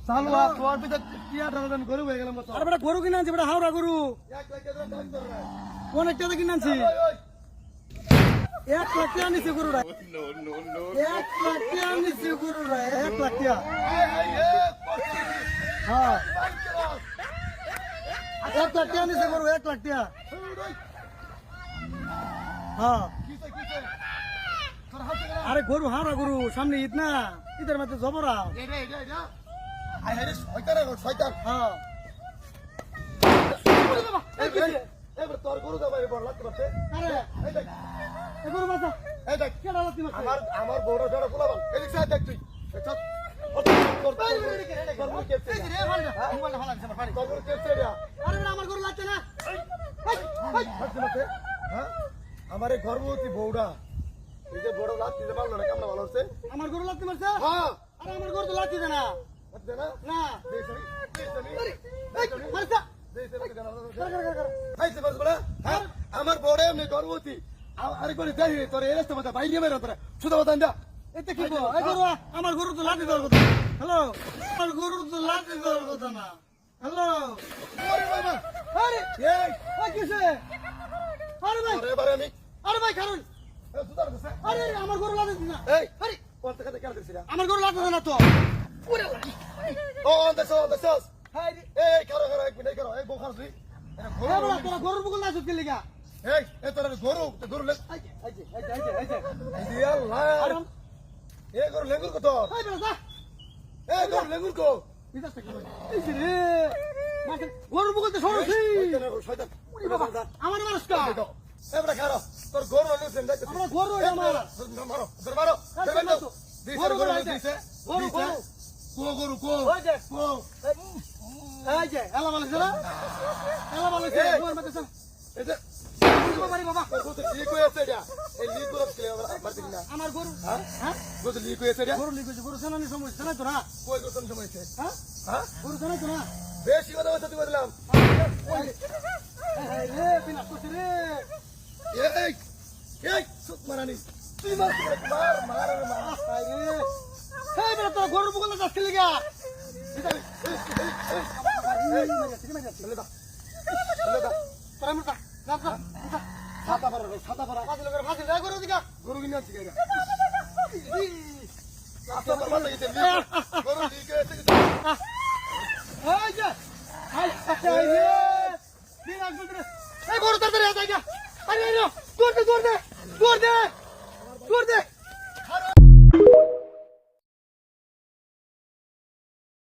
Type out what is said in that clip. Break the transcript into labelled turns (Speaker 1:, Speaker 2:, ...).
Speaker 1: চালু তোর ভিতর টিয়া টানা গরু হয়ে গেলাম
Speaker 2: আরে বেটা গরু কিনে আনছি বেটা হাওড়া গরু অনেক টাকা কিনে আনছি 1 লাখ টাকা নিছি গরুটা 1 লাখ টাকা নিছি গরুটা 1 লাখ টাকা হ্যাঁ 1 লাখ টাকা নিছি গরু 1 লাখ টাকা হ্যাঁ আরে গরু হাওড়া গরু সামনে ঈদ না ঈদের মধ্যে জবরা হ্যাঁ
Speaker 1: তোর গরু যাবে বড় লাগতে পারছে আমার বড় বড় গোলাবান এদিক সাইড দেখ তুই আমার গর্ভবতী বউটা এই যে বড় লাভ দিতে পারলো না কামনা ভালো হচ্ছে
Speaker 2: আমার গরু লাগতে পারছে
Speaker 1: হ্যাঁ
Speaker 2: আরে আমার গরু তো লাগতে দে না না
Speaker 1: আমার বড় এমনি গর্ভবতী আরেকবার যাই তোর এই রাস্তা মতো বাইরে বেরো তোরা শুধু বাতান যা
Speaker 2: এতে কি গরু আমার গরু তো লাঠি দেওয়ার কথা হ্যালো আমার গরু তো লাঠি দেওয়ার কথা না হ্যালো আরে কিসে আরে ভাই
Speaker 1: এবারে আমি
Speaker 2: আরে ভাই কারণ আরে আমার গরু লাঠি দিনা
Speaker 1: এই আরে কোন থেকে কেন দিছিস
Speaker 2: আমার গরু লাঠি দেনা তো
Speaker 1: ও অন দ্য সস এই কারো এক মিনিট করো এই বউ খাসলি
Speaker 2: তোরা গরুর বুকুল না চুটকে লিগা
Speaker 1: এই তোর গরু লেগ এই গরু লেঙ্গুর কত এই গরু লেঙ্গুর কো
Speaker 2: গরুর বুকুল তো সরছি
Speaker 1: শয়তান
Speaker 2: আমার মানুষ কা
Speaker 1: এবড়া খারো তোর গরু লুছেন যাইতে
Speaker 2: আমার গরু আমার
Speaker 1: মারো মারো
Speaker 2: গরু
Speaker 1: গরু দিছে
Speaker 2: গরু
Speaker 1: গরু কো
Speaker 2: ওই যে
Speaker 1: কো
Speaker 2: এই যে এলা বলে জরা এলা বলে গোর মতে সব
Speaker 1: এই যে
Speaker 2: বাবা
Speaker 1: কত লিক হয়েছে এটা এই লিক করে ছিল পারছি না
Speaker 2: আমার গরু
Speaker 1: হ্যাঁ কত লিক হয়েছে এটা
Speaker 2: গরু লিক হয়েছে গরু জানানি সমস্যা না তো না
Speaker 1: কই কত সমস্যা
Speaker 2: হ্যাঁ
Speaker 1: হ্যাঁ
Speaker 2: গরু জানাই তো না
Speaker 1: বেশি কথা বলতে তুই বললাম
Speaker 2: এই রে বিনা কুছি রে
Speaker 1: এই সুত মারানি তুই মার মার
Speaker 2: আই রে এই বেটা তো গরুর বুকুল না যাচ্ছে লিগা
Speaker 1: গরু কিনে আনছি
Speaker 2: গরু তাড়াতাড়ি দৌড় দে